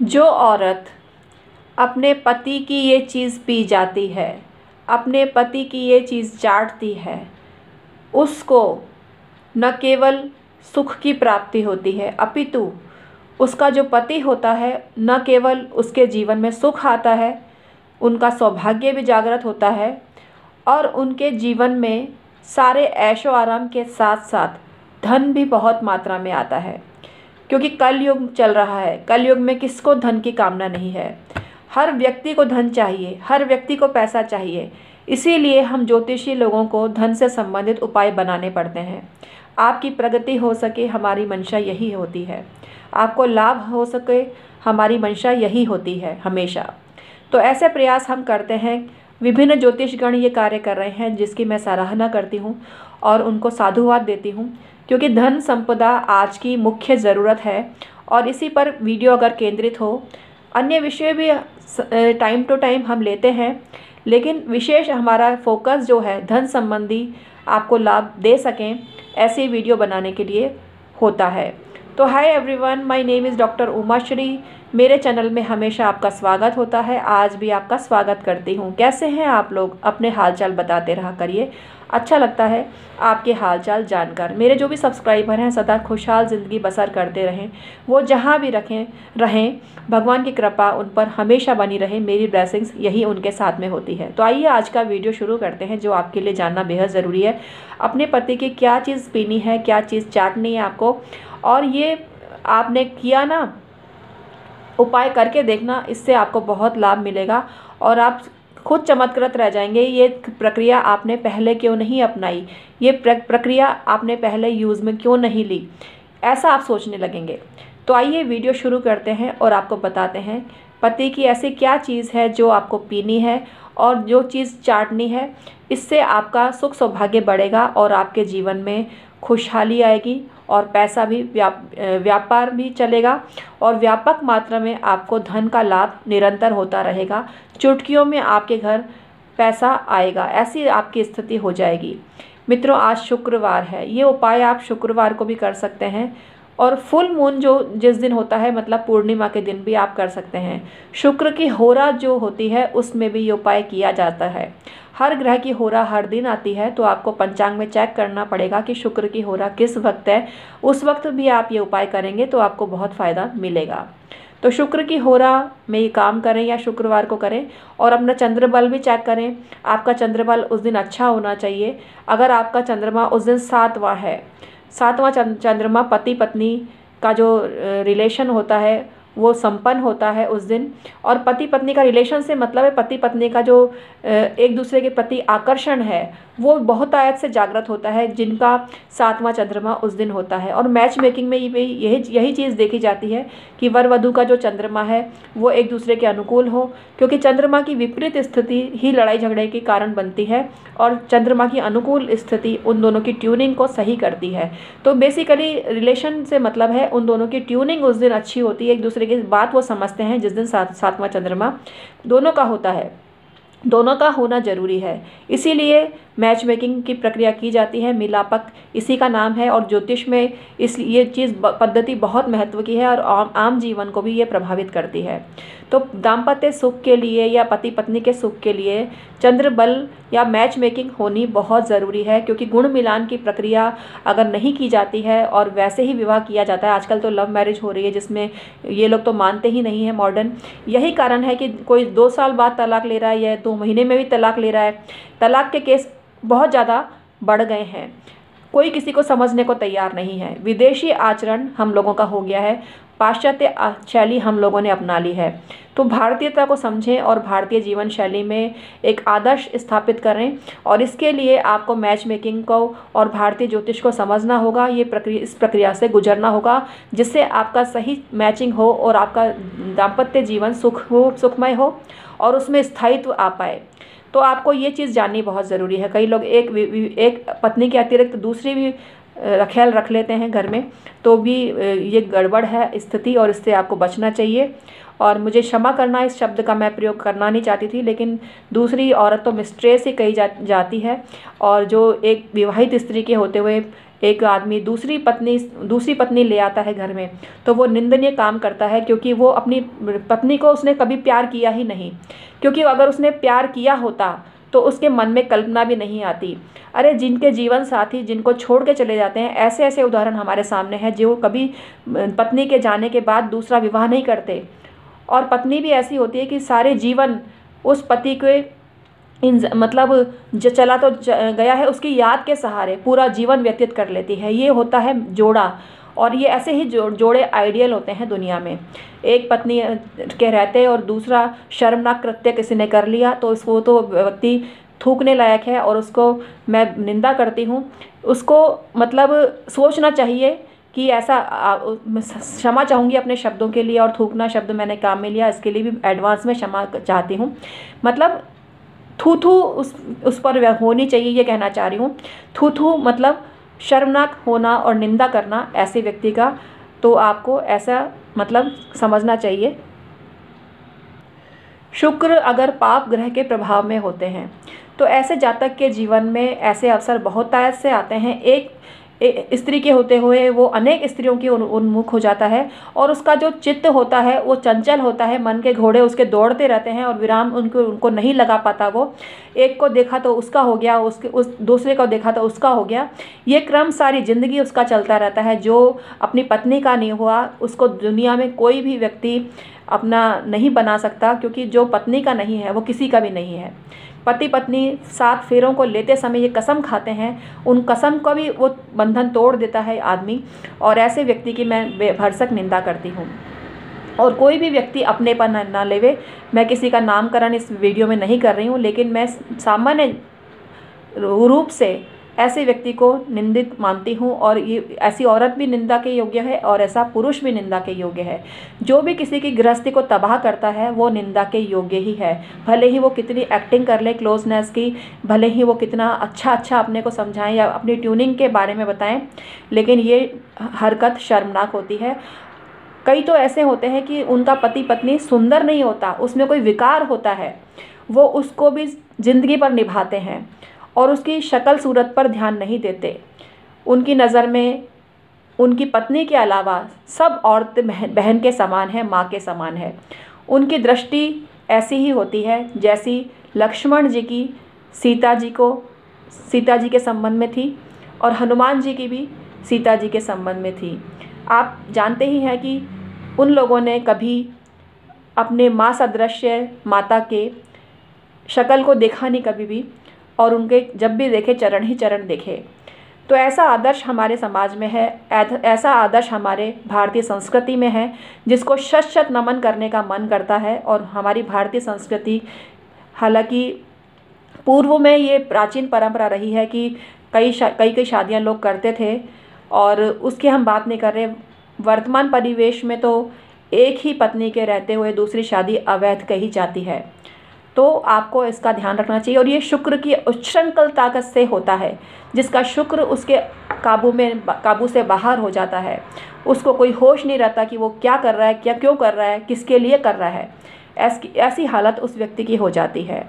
जो औरत अपने पति की ये चीज़ पी जाती है, अपने पति की ये चीज़ चाटती है, उसको न केवल सुख की प्राप्ति होती है, अपितु उसका जो पति होता है न केवल उसके जीवन में सुख आता है, उनका सौभाग्य भी जागृत होता है और उनके जीवन में सारे ऐशो आराम के साथ साथ धन भी बहुत मात्रा में आता है। क्योंकि कलयुग चल रहा है, कलयुग में किसको धन की कामना नहीं है। हर व्यक्ति को धन चाहिए, हर व्यक्ति को पैसा चाहिए। इसीलिए हम ज्योतिषी लोगों को धन से संबंधित उपाय बनाने पड़ते हैं। आपकी प्रगति हो सके, हमारी मंशा यही होती है। आपको लाभ हो सके, हमारी मंशा यही होती है हमेशा। तो ऐसे प्रयास हम करते हैं। विभिन्न ज्योतिषगण ये कार्य कर रहे हैं, जिसकी मैं सराहना करती हूँ और उनको साधुवाद देती हूँ, क्योंकि धन संपदा आज की मुख्य ज़रूरत है। और इसी पर वीडियो अगर केंद्रित हो, अन्य विषय भी टाइम टू टाइम हम लेते हैं, लेकिन विशेष हमारा फोकस जो है धन संबंधी आपको लाभ दे सकें, ऐसी वीडियो बनाने के लिए होता है। तो hi everyone, my name is doctor Umashree. मेरे चैनल में हमेशा आपका स्वागत होता है, आज भी आपका स्वागत करती हूँ। कैसे हैं आप लोग? अपने हालचाल बताते रहा करिए, अच्छा लगता है आपके हालचाल जानकर। मेरे जो भी सब्सक्राइबर हैं सदा खुशहाल ज़िंदगी बसर करते रहें, वो जहाँ भी रहें, भगवान की कृपा उन पर हमेशा बनी रहे। मेरी ब्लेसिंग्स यही उनके साथ में होती है। तो आइए आज का वीडियो शुरू करते हैं, जो आपके लिए जानना बेहद ज़रूरी है। अपने पति की क्या चीज़ पीनी है, क्या चीज़ चाटनी है आपको, और ये आपने किया ना, उपाय करके देखना, इससे आपको बहुत लाभ मिलेगा और आप खुद चमत्कृत रह जाएंगे। ये प्रक्रिया आपने पहले क्यों नहीं अपनाई, ये प्रक्रिया आपने पहले यूज़ में क्यों नहीं ली, ऐसा आप सोचने लगेंगे। तो आइए वीडियो शुरू करते हैं और आपको बताते हैं पति की ऐसी क्या चीज़ है जो आपको पीनी है और जो चीज़ चाटनी है। इससे आपका सुख सौभाग्य बढ़ेगा और आपके जीवन में खुशहाली आएगी और पैसा भी व्यापार भी चलेगा और व्यापक मात्रा में आपको धन का लाभ निरंतर होता रहेगा। चुटकियों में आपके घर पैसा आएगा, ऐसी आपकी स्थिति हो जाएगी। मित्रों, आज शुक्रवार है, ये उपाय आप शुक्रवार को भी कर सकते हैं और फुल मून जो जिस दिन होता है, मतलब पूर्णिमा के दिन भी आप कर सकते हैं। शुक्र की होरा जो होती है उसमें भी ये उपाय किया जाता है। हर ग्रह की होरा हर दिन आती है, तो आपको पंचांग में चेक करना पड़ेगा कि शुक्र की होरा किस वक्त है। उस वक्त भी आप ये उपाय करेंगे तो आपको बहुत फ़ायदा मिलेगा। तो शुक्र की होरा में ये काम करें या शुक्रवार को करें और अपना चंद्रबल भी चेक करें। आपका चंद्रबल उस दिन अच्छा होना चाहिए। अगर आपका चंद्रमा उस दिन 7वां है, 7वां चंद्रमा पति पत्नी का जो रिलेशन होता है वो संपन्न होता है उस दिन। और पति पत्नी का रिलेशन से मतलब है पति पत्नी का जो एक दूसरे के प्रति आकर्षण है वो बहुत आयत से जागृत होता है, जिनका 7वां चंद्रमा उस दिन होता है। और मैच मेकिंग में यही चीज़ देखी जाती है कि वर वधू का जो चंद्रमा है वो एक दूसरे के अनुकूल हो, क्योंकि चंद्रमा की विपरीत स्थिति ही लड़ाई झगड़े के कारण बनती है और चंद्रमा की अनुकूल स्थिति उन दोनों की ट्यूनिंग को सही करती है। तो बेसिकली रिलेशन से मतलब है उन दोनों की ट्यूनिंग उस दिन अच्छी होती है, एक दूसरे की बात वो समझते हैं जिस दिन 7वां चंद्रमा दोनों का होता है। दोनों का होना जरूरी है, इसीलिए मैच मेकिंग की प्रक्रिया की जाती है। मिलापक इसी का नाम है और ज्योतिष में ये चीज़ पद्धति बहुत महत्व की है और आम जीवन को भी ये प्रभावित करती है। तो दाम्पत्य सुख के लिए या पति पत्नी के सुख के लिए चंद्र बल या मैच मेकिंग होनी बहुत ज़रूरी है, क्योंकि गुण मिलान की प्रक्रिया अगर नहीं की जाती है और वैसे ही विवाह किया जाता है, आजकल तो लव मैरिज हो रही है जिसमें ये लोग तो मानते ही नहीं है मॉडर्न। यही कारण है कि कोई 2 साल बाद तलाक ले रहा है या 2 महीने में भी तलाक ले रहा है। तलाक के केस बहुत ज़्यादा बढ़ गए हैं, कोई किसी को समझने को तैयार नहीं है। विदेशी आचरण हम लोगों का हो गया है, पाश्चात्य शैली हम लोगों ने अपना ली है। तो भारतीयता को समझें और भारतीय जीवन शैली में एक आदर्श स्थापित करें, और इसके लिए आपको मैच मेकिंग को और भारतीय ज्योतिष को समझना होगा। इस प्रक्रिया से गुजरना होगा, जिससे आपका सही मैचिंग हो और आपका दाम्पत्य जीवन सुखमय हो और उसमें स्थायित्व आ पाए। तो आपको ये चीज़ जाननी बहुत ज़रूरी है। कई लोग एक पत्नी के अतिरिक्त दूसरी भी ख्याल रख लेते हैं घर में, तो भी ये गड़बड़ है स्थिति और इससे आपको बचना चाहिए। और मुझे क्षमा करना, इस शब्द का मैं प्रयोग करना नहीं चाहती थी, लेकिन दूसरी औरत तो मिस्ट्रेस ही कही जाती है। और जो एक विवाहित स्त्री के होते हुए एक आदमी दूसरी पत्नी ले आता है घर में, तो वो निंदनीय काम करता है, क्योंकि वो अपनी पत्नी को उसने कभी प्यार किया ही नहीं। क्योंकि अगर उसने प्यार किया होता तो उसके मन में कल्पना भी नहीं आती। अरे जिनके जीवन साथी जिनको छोड़ के चले जाते हैं, ऐसे ऐसे उदाहरण हमारे सामने हैं, जो कभी पत्नी के जाने के बाद दूसरा विवाह नहीं करते। और पत्नी भी ऐसी होती है कि सारे जीवन उस पति के मतलब जो चला तो गया है, उसकी याद के सहारे पूरा जीवन व्यतीत कर लेती है। ये होता है जोड़ा। और ये ऐसे ही जोड़े आइडियल होते हैं दुनिया में। एक पत्नी के रहते और दूसरा शर्मनाक कृत्य किसी ने कर लिया, तो उसको तो व्यक्ति थूकने लायक है, और उसको मैं निंदा करती हूँ। उसको मतलब सोचना चाहिए कि ऐसा क्षमा चाहूँगी अपने शब्दों के लिए, और थूकना शब्द मैंने काम में लिया, इसके लिए भी एडवांस में क्षमा चाहती हूँ। मतलब थू थू उस पर होनी चाहिए, ये कहना चाह रही हूँ। थू थू मतलब शर्मनाक होना और निंदा करना ऐसे व्यक्ति का, तो आपको ऐसा मतलब समझना चाहिए। शुक्र अगर पाप ग्रह के प्रभाव में होते हैं तो ऐसे जातक के जीवन में ऐसे अवसर बहुत आयत से आते हैं। एक स्त्री के होते हुए वो अनेक स्त्रियों की उन्मुख हो जाता है, और उसका जो चित्त होता है वो चंचल होता है। मन के घोड़े उसके दौड़ते रहते हैं और विराम उनको नहीं लगा पाता। वो एक को देखा तो उसका हो गया, उस दूसरे को देखा तो उसका हो गया। ये क्रम सारी ज़िंदगी उसका चलता रहता है। जो अपनी पत्नी का नहीं हुआ उसको दुनिया में कोई भी व्यक्ति अपना नहीं बना सकता, क्योंकि जो पत्नी का नहीं है वो किसी का भी नहीं है। पति पत्नी 7 फेरों को लेते समय ये कसम खाते हैं, उन कसम को भी वो बंधन तोड़ देता है आदमी। और ऐसे व्यक्ति की मैं बेभरसक निंदा करती हूँ। और कोई भी व्यक्ति अपने पर ना लेवे। मैं किसी का नामकरण इस वीडियो में नहीं कर रही हूँ, लेकिन मैं सामान्य रूप से ऐसे व्यक्ति को निंदित मानती हूँ। और ये ऐसी औरत भी निंदा के योग्य है और ऐसा पुरुष भी निंदा के योग्य है। जो भी किसी की गृहस्थी को तबाह करता है वो निंदा के योग्य ही है। भले ही वो कितनी एक्टिंग कर ले क्लोजनेस की, भले ही वो कितना अच्छा अपने को समझाएं या अपनी ट्यूनिंग के बारे में बताएं, लेकिन ये हरकत शर्मनाक होती है। कई तो ऐसे होते हैं कि उनका पति पत्नी सुंदर नहीं होता, उसमें कोई विकार होता है, वो उसको भी ज़िंदगी पर निभाते हैं और उसकी शक्ल सूरत पर ध्यान नहीं देते। उनकी नज़र में उनकी पत्नी के अलावा सब औरतें बहन के समान है, माँ के समान है। उनकी दृष्टि ऐसी ही होती है जैसी लक्ष्मण जी की सीता जी के संबंध में थी, और हनुमान जी की भी सीता जी के संबंध में थी। आप जानते ही हैं कि उन लोगों ने कभी अपने माँ सदृश्य माता के शक्ल को देखा नहीं कभी भी, और उनके जब भी देखे चरण ही चरण देखे। तो ऐसा आदर्श हमारे समाज में है, ऐसा आदर्श हमारे भारतीय संस्कृति में है, जिसको शत शत नमन करने का मन करता है। और हमारी भारतीय संस्कृति, हालांकि पूर्व में ये प्राचीन परंपरा रही है कि कई शादियां लोग करते थे, और उसकी हम बात नहीं कर रहे। वर्तमान परिवेश में तो एक ही पत्नी के रहते हुए दूसरी शादी अवैध कही जाती है। तो आपको इसका ध्यान रखना चाहिए। और ये शुक्र की उच्छृंखल ताकत से होता है। जिसका शुक्र उसके काबू से बाहर हो जाता है, उसको कोई होश नहीं रहता कि वो क्या कर रहा है, क्यों कर रहा है, किसके लिए कर रहा है। ऐसी हालत उस व्यक्ति की हो जाती है।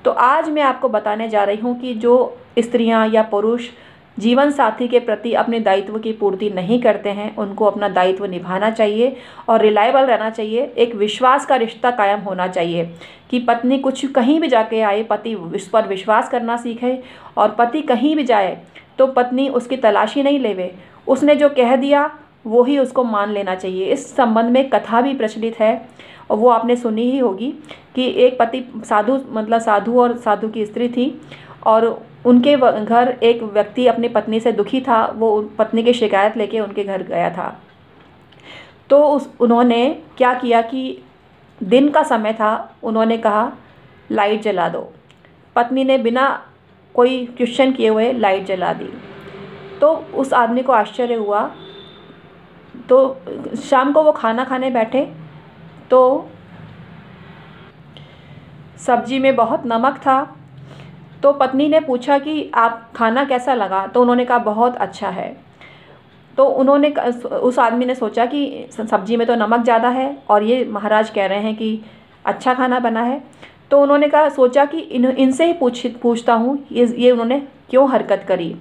तो आज मैं आपको बताने जा रही हूँ कि जो स्त्रियाँ या पुरुष जीवन साथी के प्रति अपने दायित्व की पूर्ति नहीं करते हैं, उनको अपना दायित्व निभाना चाहिए और रिलायबल रहना चाहिए। एक विश्वास का रिश्ता कायम होना चाहिए कि पत्नी कुछ कहीं भी जाके आए, पति उस पर विश्वास करना सीखे, और पति कहीं भी जाए तो पत्नी उसकी तलाशी नहीं लेवे, उसने जो कह दिया वो ही उसको मान लेना चाहिए। इस संबंध में कथा भी प्रचलित है, और वो आपने सुनी ही होगी कि एक पति साधु और साधु की स्त्री थी, और उनके घर एक व्यक्ति अपनी पत्नी से दुखी था। वो पत्नी की शिकायत लेके उनके घर गया था। तो उन्होंने क्या किया कि दिन का समय था, उन्होंने कहा लाइट जला दो। पत्नी ने बिना कोई क्वेश्चन किए हुए लाइट जला दी। तो उस आदमी को आश्चर्य हुआ। तो शाम को वो खाना खाने बैठे तो सब्जी में बहुत नमक था। तो पत्नी ने पूछा कि आप खाना कैसा लगा, तो उन्होंने कहा बहुत अच्छा है। तो उस आदमी ने सोचा कि सब्जी में तो नमक ज़्यादा है और ये महाराज कह रहे हैं कि अच्छा खाना बना है। तो उन्होंने सोचा कि इनसे ही पूछता हूँ ये उन्होंने क्यों हरकत करी।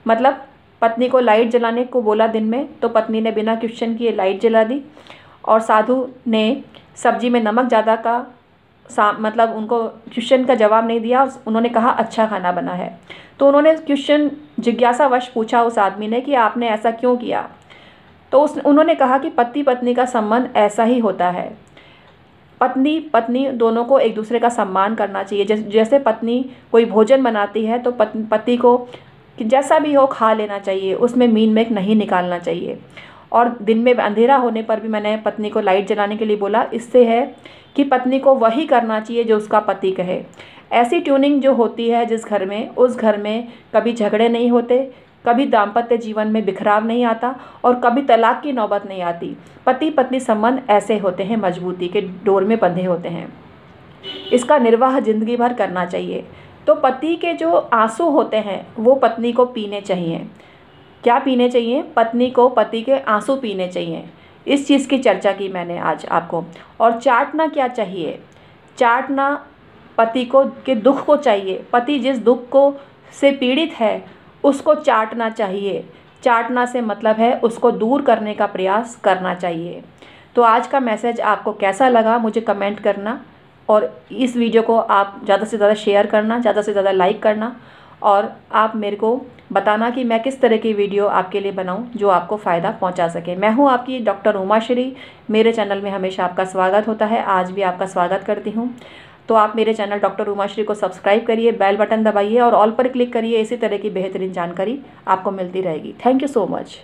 मतलब पत्नी को लाइट जलाने को बोला दिन में, तो पत्नी ने बिना क्वेश्चन किए लाइट जला दी। और साधु ने सब्जी में नमक ज़्यादा का मतलब उनको क्वेश्चन का जवाब नहीं दिया, उन्होंने कहा अच्छा खाना बना है। तो उन्होंने क्वेश्चन जिज्ञासावश पूछा उस आदमी ने कि आपने ऐसा क्यों किया। तो उन्होंने कहा कि पति पत्नी का संबंध ऐसा ही होता है, पत्नी पत्नी दोनों को एक दूसरे का सम्मान करना चाहिए। जैसे पत्नी कोई भोजन बनाती है तो पति को जैसा भी हो खा लेना चाहिए, उसमें मीन मेक नहीं निकालना चाहिए। और दिन में अंधेरा होने पर भी मैंने पत्नी को लाइट जलाने के लिए बोला, इससे है कि पत्नी को वही करना चाहिए जो उसका पति कहे। ऐसी ट्यूनिंग जो होती है जिस घर में, उस घर में कभी झगड़े नहीं होते, कभी दाम्पत्य जीवन में बिखराव नहीं आता और कभी तलाक की नौबत नहीं आती। पति पत्नी संबंध ऐसे होते हैं, मजबूती के डोर में बंधे होते हैं। इसका निर्वाह जिंदगी भर करना चाहिए। तो पति के जो आंसू होते हैं वो पत्नी को पीने चाहिए। क्या पीने चाहिए? पत्नी को पति के आंसू पीने चाहिए। इस चीज़ की चर्चा की मैंने आज आपको। और चाटना क्या चाहिए? चाटना पति को के दुख को चाहिए। पति जिस दुख को से पीड़ित है उसको चाटना चाहिए। चाटना से मतलब है उसको दूर करने का प्रयास करना चाहिए। तो आज का मैसेज आपको कैसा लगा मुझे कमेंट करना, और इस वीडियो को आप ज़्यादा से ज़्यादा शेयर करना, ज़्यादा से ज़्यादा लाइक करना, और आप मेरे को बताना कि मैं किस तरह की वीडियो आपके लिए बनाऊं जो आपको फ़ायदा पहुंचा सके। मैं हूं आपकी डॉक्टर उमाश्री। मेरे चैनल में हमेशा आपका स्वागत होता है, आज भी आपका स्वागत करती हूं। तो आप मेरे चैनल डॉक्टर उमाश्री को सब्सक्राइब करिए, बेल बटन दबाइए और ऑल पर क्लिक करिए। इसी तरह की बेहतरीन जानकारी आपको मिलती रहेगी। Thank you so much.